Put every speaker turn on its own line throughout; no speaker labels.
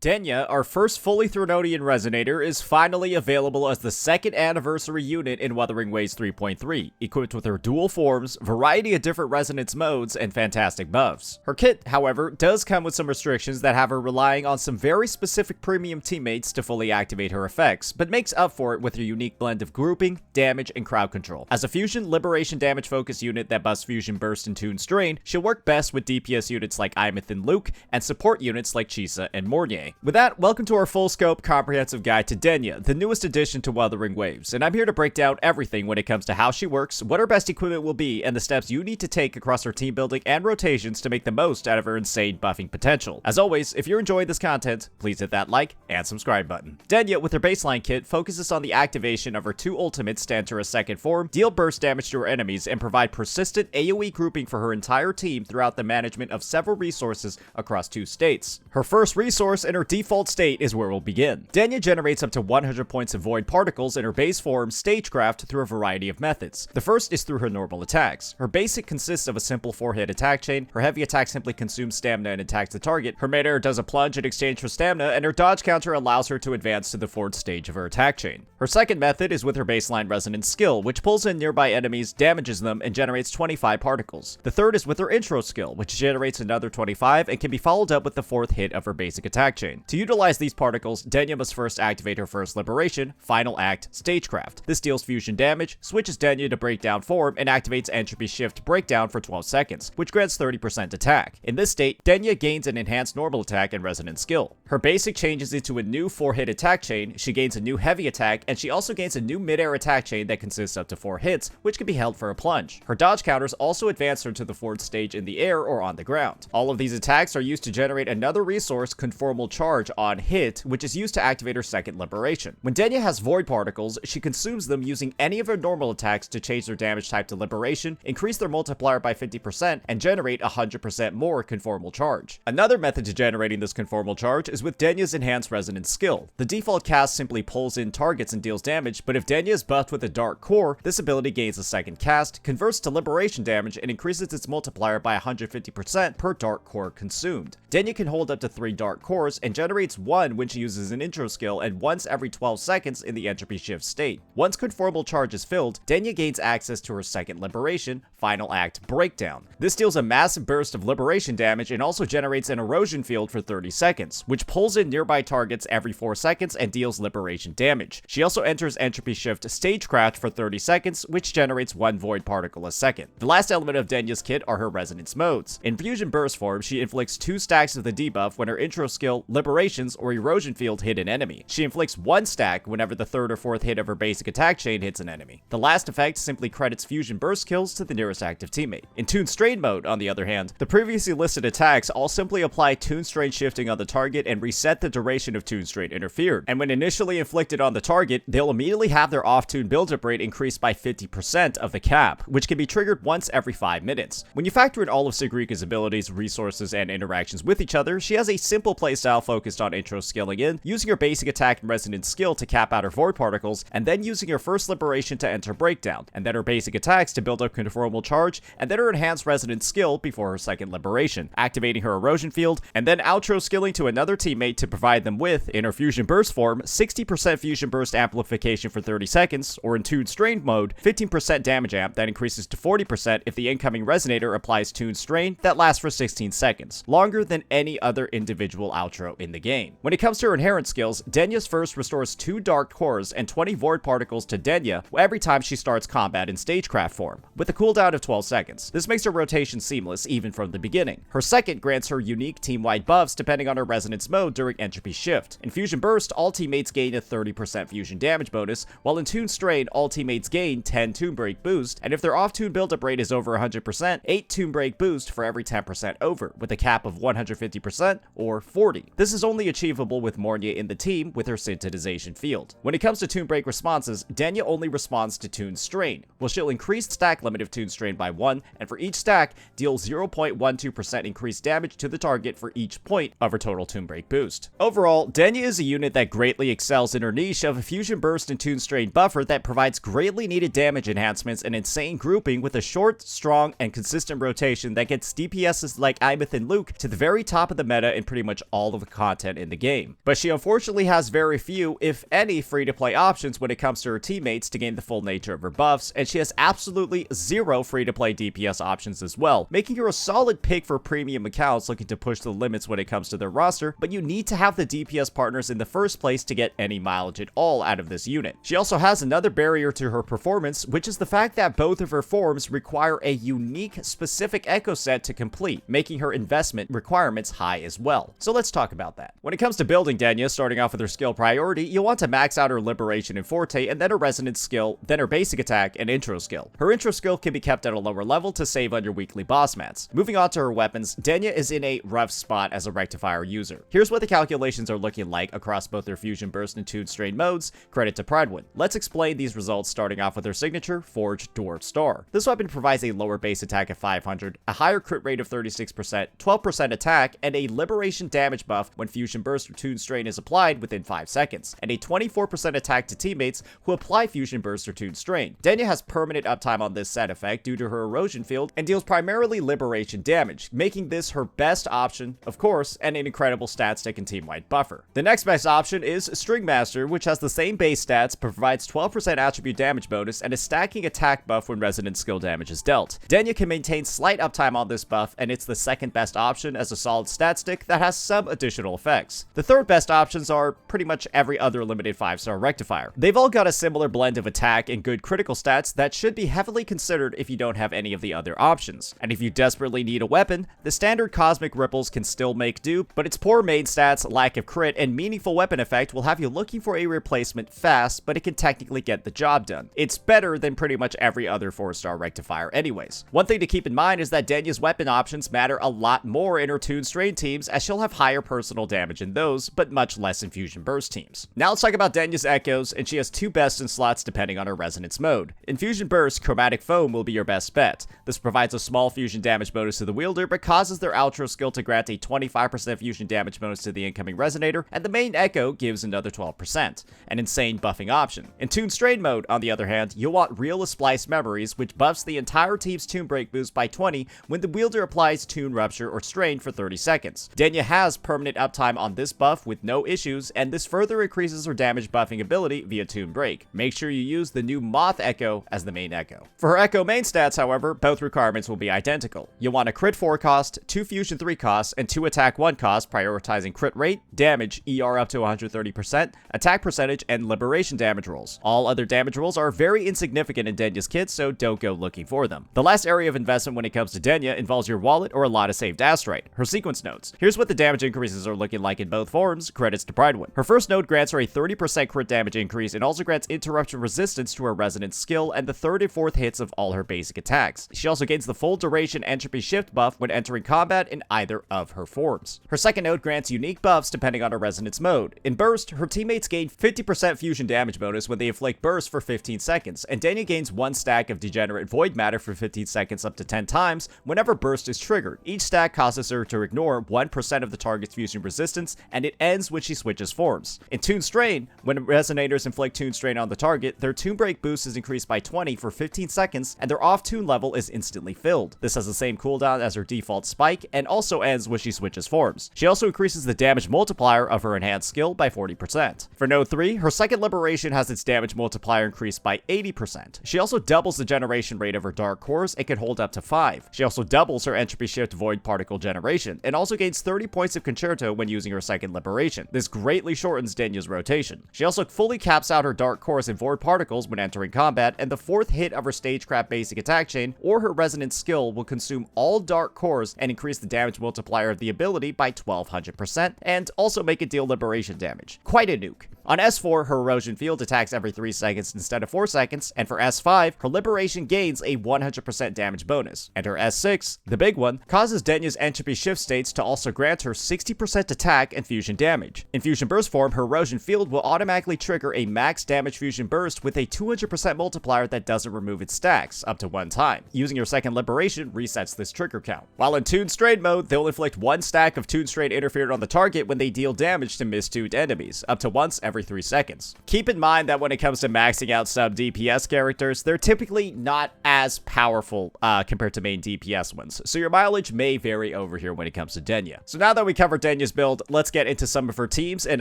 Denia, our first fully Thronodian Resonator, is finally available as the second anniversary unit in Wuthering Waves 3.3, equipped with her dual forms, variety of different resonance modes, and fantastic buffs. Her kit, however, does come with some restrictions that have her relying on some very specific premium teammates to fully activate her effects, but makes up for it with her unique blend of grouping, damage, and crowd control. As a fusion liberation damage focused unit that buffs fusion burst and tune strain, she'll work best with DPS units like Aemeath X Luuk and support units like Chisa and Mornye. With that, welcome to our full scope comprehensive guide to Denia, the newest addition to Wuthering Waves, and I'm here to break down everything when it comes to how she works, what her best equipment will be, and the steps you need to take across her team building and rotations to make the most out of her insane buffing potential. As always, if you're enjoying this content, please hit that like and subscribe button. Denia, with her baseline kit, focuses on the activation of her two ultimates to enter a second form, deal burst damage to her enemies, and provide persistent AoE grouping for her entire team throughout the management of several resources across two states. Her first resource in her default state is where we'll begin. Denia generates up to 100 points of void particles in her base form Stagecraft through a variety of methods. The first is through her normal attacks. Her basic consists of a simple 4-hit attack chain, her heavy attack simply consumes stamina and attacks the target, her mid-air does a plunge in exchange for stamina, and her dodge counter allows her to advance to the fourth stage of her attack chain. Her second method is with her baseline resonance skill, which pulls in nearby enemies, damages them, and generates 25 particles. The third is with her intro skill, which generates another 25 and can be followed up with the fourth hit of her basic attack chain. To utilize these particles, Denia must first activate her first liberation, Final Act, Stagecraft. This deals fusion damage, switches Denia to breakdown form, and activates entropy shift breakdown for 12 seconds, which grants 30% attack. In this state, Denia gains an enhanced normal attack and resonance skill. Her basic changes into a new 4-hit attack chain, she gains a new heavy attack, and she also gains a new mid-air attack chain that consists up to 4 hits, which can be held for a plunge. Her dodge counters also advance her to the fourth stage in the air or on the ground. All of these attacks are used to generate another resource, Conformal Charge, on hit, which is used to activate her second liberation. When Denia has void particles, she consumes them using any of her normal attacks to change their damage type to liberation, increase their multiplier by 50%, and generate 100% more conformal charge. Another method to generating this conformal charge is with Denia's enhanced resonance skill. The default cast simply pulls in targets and deals damage, but if Denia is buffed with a dark core, this ability gains a second cast, converts to liberation damage, and increases its multiplier by 150% per dark core consumed. Denia can hold up to 3 dark cores and generates 1 when she uses an intro skill and once every 12 seconds in the entropy shift state. Once conformal charge is filled, Denia gains access to her second liberation, Final Act, Breakdown. This deals a massive burst of liberation damage and also generates an erosion field for 30 seconds, which pulls in nearby targets every 4 seconds and deals liberation damage. She also enters entropy shift Stagecraft for 30 seconds, which generates 1 void particle a second. The last element of Denia's kit are her resonance modes. In fusion burst form, she inflicts 2 stacks of the debuff when her intro skill, liberations, or erosion field hit an enemy. She inflicts 1 stack whenever the third or fourth hit of her basic attack chain hits an enemy. The last effect simply credits fusion burst kills to the nearest active teammate. In Tune Strain mode, on the other hand, the previously listed attacks all simply apply Tune Strain shifting on the target and reset the duration of Tune Strain interfered. And when initially inflicted on the target, they'll immediately have their off-tune build-up rate increased by 50% of the cap, which can be triggered once every 5 minutes. When you factor in all of Sigrika's abilities, resources, and interactions with each other, she has a simple playstyle focused on intro scaling in, using her basic attack and resonance skill to cap out her void particles, and then using her first liberation to enter breakdown, and then her basic attacks to build up conformal charge, and then her enhanced resonance skill before her second liberation, activating her erosion field, and then outro skilling to another teammate to provide them with, in her fusion burst form, 60% fusion burst amplification for 30 seconds, or in Tune Strain mode, 15% damage amp that increases to 40% if the incoming resonator applies Tune Strain that lasts for 16 seconds, longer than any other individual outro in the game. When it comes to her inherent skills, Denia's first restores 2 dark cores and 20 void particles to Denia every time she starts combat in Stagecraft form, with a cooldown of 12 seconds. This makes her rotation seamless even from the beginning. Her second grants her unique team-wide buffs depending on her resonance mode during entropy shift. In Fusion Burst, all teammates gain a 30% fusion damage bonus, while in Tune Strain, all teammates gain 10 Tune Break boost, and if their off-tune buildup rate is over 100%, 8 Tune Break boost for every 10% over, with a cap of 150% or 40. This is only achievable with Mornye in the team with her synthesization field. When it comes to Tune Break responses, Denia only responds to Tune Strain, while she'll increase stack limit of Tune Strain by 1, and for each stack, deal 0.12% increased damage to the target for each point of her total Tune Break boost. Overall, Denia is a unit that greatly excels in her niche of a Fusion Burst and Tune Strain buffer that provides greatly needed damage enhancements and insane grouping with a short, strong, and consistent rotation that gets DPSs like Aemeath X Luuk to the very top of the meta in pretty much all of the content in the game. But she unfortunately has very few, if any, free-to-play options when it comes to her teammates to gain the full nature of her buffs, and she has absolutely zero free-to-play DPS options as well, making her a solid pick for premium accounts looking to push the limits when it comes to their roster, but you need to have the DPS partners in the first place to get any mileage at all out of this unit. She also has another barrier to her performance, which is the fact that both of her forms require a unique, specific echo set to complete, making her investment requirements high as well. So let's talk about that. When it comes to building Denia, starting off with her skill priority, you'll want to max out her Liberation and Forte, and then her Resonance skill, then her basic attack and intro skill. Her intro skill can be kept at a lower level to save on your weekly boss mats. Moving on to her weapons, Denia is in a rough spot as a Rectifier user. Here's what the calculations are looking like across both their Fusion Burst and Toon Strain modes, credit to Pridewind. Let's explain these results starting off with her signature, Forged Dwarf Star. This weapon provides a lower base attack of 500, a higher crit rate of 36%, 12% attack, and a Liberation damage buff when Fusion Burst or Toon Strain is applied within 5 seconds, and a 24% attack to teammates who apply Fusion Burst or Toon Strain. Denia has permanent uptime on this set effect due to her erosion field and deals primarily Liberation damage, making this her best option, of course, and an incredible stat stick and team-wide buffer. The next best option is String Master, which has the same base stats, provides 12% attribute damage bonus, and a stacking attack buff when Resonance skill damage is dealt. Denia can maintain slight uptime on this buff, and it's the second best option as a solid stat stick that has some additional effects. The third best options are pretty much every other limited 5-star Rectifier. They've all got a similar blend of attack and good critical stats that should be heavily considered if you don't have any of the other options. And if you desperately need a weapon, the standard Cosmic Ripples can still make do, but its poor main stats, lack of crit, and meaningful weapon effect will have you looking for a replacement fast, but it can technically get the job done. It's better than pretty much every other 4-star Rectifier anyways. One thing to keep in mind is that Denia's weapon options matter a lot more in her Toon Strain teams, as she'll have higher personal damage in those, but much less in Fusion Burst teams. Now let's talk about Denia's echoes, and she has two best in slots depending on her Resonance mode. In Fusion Burst, Chromatic Foam will be your best bet. This provides a small fusion damage bonus to the wielder, but causes their outro skill to grant a 25% fusion damage bonus to the incoming resonator, and the main echo gives another 12%, an insane buffing option. In Toon Strain mode, on the other hand, you'll want Real Splice Memories, which buffs the entire team's Toon Break boost by 20 when the wielder applies Toon Rupture or Strain for 30 seconds. Denia has permanent uptime on this buff with no issues, and this further increases her damage buffing ability via Toon Break. Make sure you use the new Moth Echo as the main echo. For her echo main stats, however, both requirements will be identical. You'll want a crit 4 cost, 2 fusion 3 costs, and 2 attack 1 cost, prioritizing crit rate, damage, ER up to 130%, attack percentage, and liberation damage rolls. All other damage rolls are very insignificant in Denia's kit, so don't go looking for them. The last area of investment when it comes to Denia involves your wallet or a lot of saved astrite, her sequence nodes. Here's what the damage increases are looking like in both forms, credits to Pridewind. Her first node grants her a 30% crit damage increase and also grants interruption resistance to her Resonance skill and the third and fourth hits of all her basic attacks. She also gains the full duration entropy shift buff when entering combat in either of her forms. Her second node grants unique buffs depending on her Resonance mode. In Burst, her teammates gain 50% fusion damage bonus when they inflict Burst for 15 seconds, and Denia gains 1 stack of Degenerate Void Matter for 15 seconds up to 10 times whenever Burst is triggered. Each stack causes her to ignore 1% of the target's fusion resistance, and it ends when she switches forms. In Toon Strain, when Resonators inflict Toon Strain on the target, their Toon Break boost is increased by 20 for 15 seconds, and their off-toon level is instantly filled. This has the same cooldown as her default Spike, and also ends when she switches forms. She also increases the damage multiplier of her enhanced skill by 40%. For Node 3, her second Liberation has its damage multiplier increased by 80%. She also doubles the generation rate of her Dark Cores and can hold up to 5. She also doubles her Entropy Shift Void Particle generation, and also gains 30 points of Concerto when using her second Liberation. This greatly shortens Denia's rotation. She also fully caps out her Dark Cores and Void Particles when entering combat, and the fourth hit of her Stagecraft basic attack chain or her Resonance skill will consume all Dark Cores and increase the damage multiplier of the ability by 1200%, and also make it deal Liberation damage. Quite a nuke. On S4, her Erosion Field attacks every 3 seconds instead of 4 seconds, and for S5, her Liberation gains a 100% damage bonus. And her S6, the big one, causes Denia's Entropy Shift states to also grant her 60% attack and fusion damage. In Fusion Burst form, her Erosion Field will automatically trigger a max damage fusion burst with a 200% multiplier that doesn't remove its stacks, up to 1 time. Using your second Liberation resets this trigger count. While in Toon Strain mode, they'll inflict 1 stack of Toon Strain interfered on the target when they deal damage to mistuned enemies, up to once every every 3 seconds. Keep in mind that when it comes to maxing out sub DPS characters, they're typically not as powerful compared to main DPS ones, so your mileage may vary over here when it comes to Denia. So now that we covered Denia's build, let's get into some of her teams and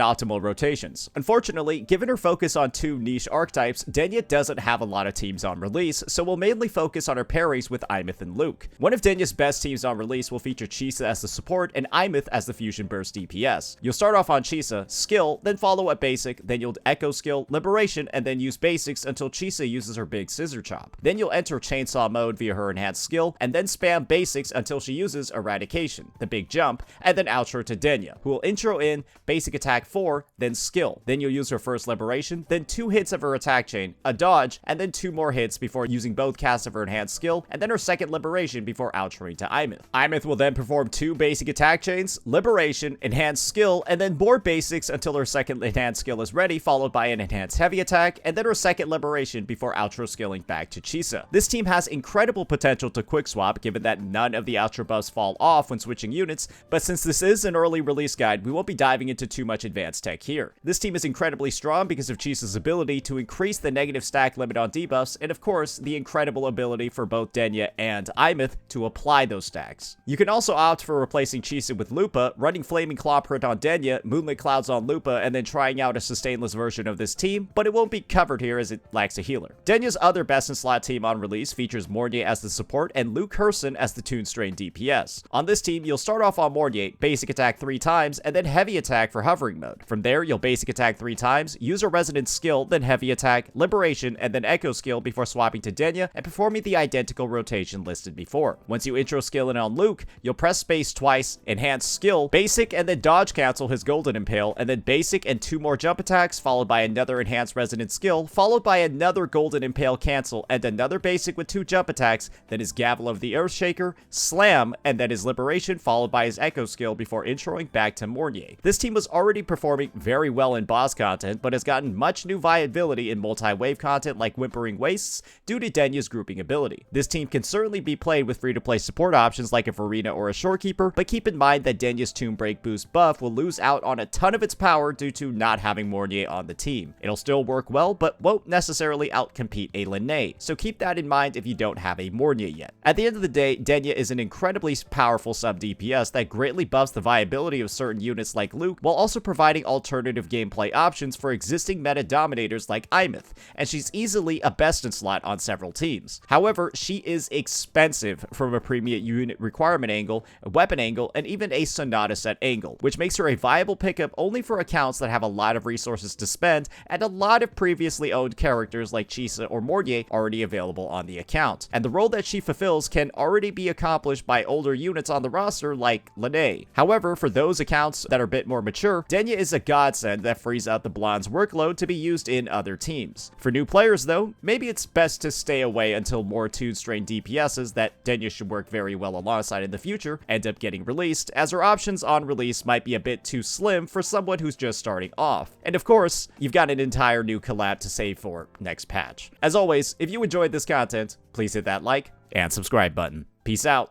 optimal rotations. Unfortunately, given her focus on 2 niche archetypes, Denia doesn't have a lot of teams on release, so we'll mainly focus on her pairings with Aemeath and Luuk. One of Denia's best teams on release will feature Chisa as the support and Aemeath as the fusion burst DPS. You'll start off on Chisa, skill, then follow up basic, then you'll echo skill, liberation, and then use basics until Chisa uses her big scissor chop. Then you'll enter chainsaw mode via her enhanced skill, and then spam basics until she uses eradication, the big jump, and then outro to Denia, who will intro in basic attack 4, then skill. Then you'll use her first liberation, then 2 hits of her attack chain, a dodge, and then 2 more hits before using both casts of her enhanced skill, and then her second liberation before outroing to Aemeath. Aemeath will then perform 2 basic attack chains, liberation, enhanced skill, and then more basics until her second enhanced skill is ready, followed by an enhanced heavy attack, and then her second liberation before outro skilling back to Chisa. This team has incredible potential to quick swap, given that none of the outro buffs fall off when switching units, but since this is an early release guide, we won't be diving into too much advanced tech here. This team is incredibly strong because of Chisa's ability to increase the negative stack limit on debuffs, and of course, the incredible ability for both Denia and Aemeath to apply those stacks. You can also opt for replacing Chisa with Lupa, running Flaming Claw Print on Denia, Moonlit Clouds on Lupa, and then trying out a sustainless version of this team, but it won't be covered here as it lacks a healer. Denia's other best-in-slot team on release features Mornye as the support and Luuk Herson as the Toon Strain DPS. On this team, you'll start off on Mornye, basic attack 3 times, and then heavy attack for hovering mode. From there, you'll basic attack 3 times, use a resonance skill, then heavy attack, liberation, and then echo skill before swapping to Denia and performing the identical rotation listed before. Once you intro skill in on Luuk, you'll press space twice, enhance skill, basic, and then dodge cancel his golden impale, and then basic and 2 more jump attacks, followed by another enhanced resonance skill, followed by another golden impale cancel, and another basic with 2 jump attacks, then his Gavel of the Earthshaker, slam, and then his liberation, followed by his echo skill before introing back to Mornye. This team was already performing very well in boss content, but has gotten much new viability in multi-wave content like Whimpering Wastes due to Denia's grouping ability. This team can certainly be played with free-to-play support options like a Farina or a Shorekeeper, but keep in mind that Denia's Tomb Break boost buff will lose out on a ton of its power due to not having Mornye on the team. It'll still work well, but won't necessarily outcompete a Linnae, so keep that in mind if you don't have a Mornye yet. At the end of the day, Denia is an incredibly powerful sub DPS that greatly buffs the viability of certain units like Luuk, while also providing alternative gameplay options for existing meta dominators like Aemeath, and she's easily a best in slot on several teams. However, she is expensive from a premium unit requirement angle, a weapon angle, and even a Sonata set angle, which makes her a viable pickup only for accounts that have a lot of resources to spend and a lot of previously owned characters like Chisa or Mornye already available on the account. And the role that she fulfills can already be accomplished by older units on the roster like Linnae. However, for those accounts that are a bit more mature, Denia is a godsend that frees out the Blonde's workload to be used in other teams. For new players though, maybe it's best to stay away until more Toon Strain DPSs that Denia should work very well alongside in the future end up getting released, as her options on release might be a bit too slim for someone who's just starting off. And of course, you've got an entire new collab to save for next patch. As always, if you enjoyed this content, please hit that like and subscribe button. Peace out.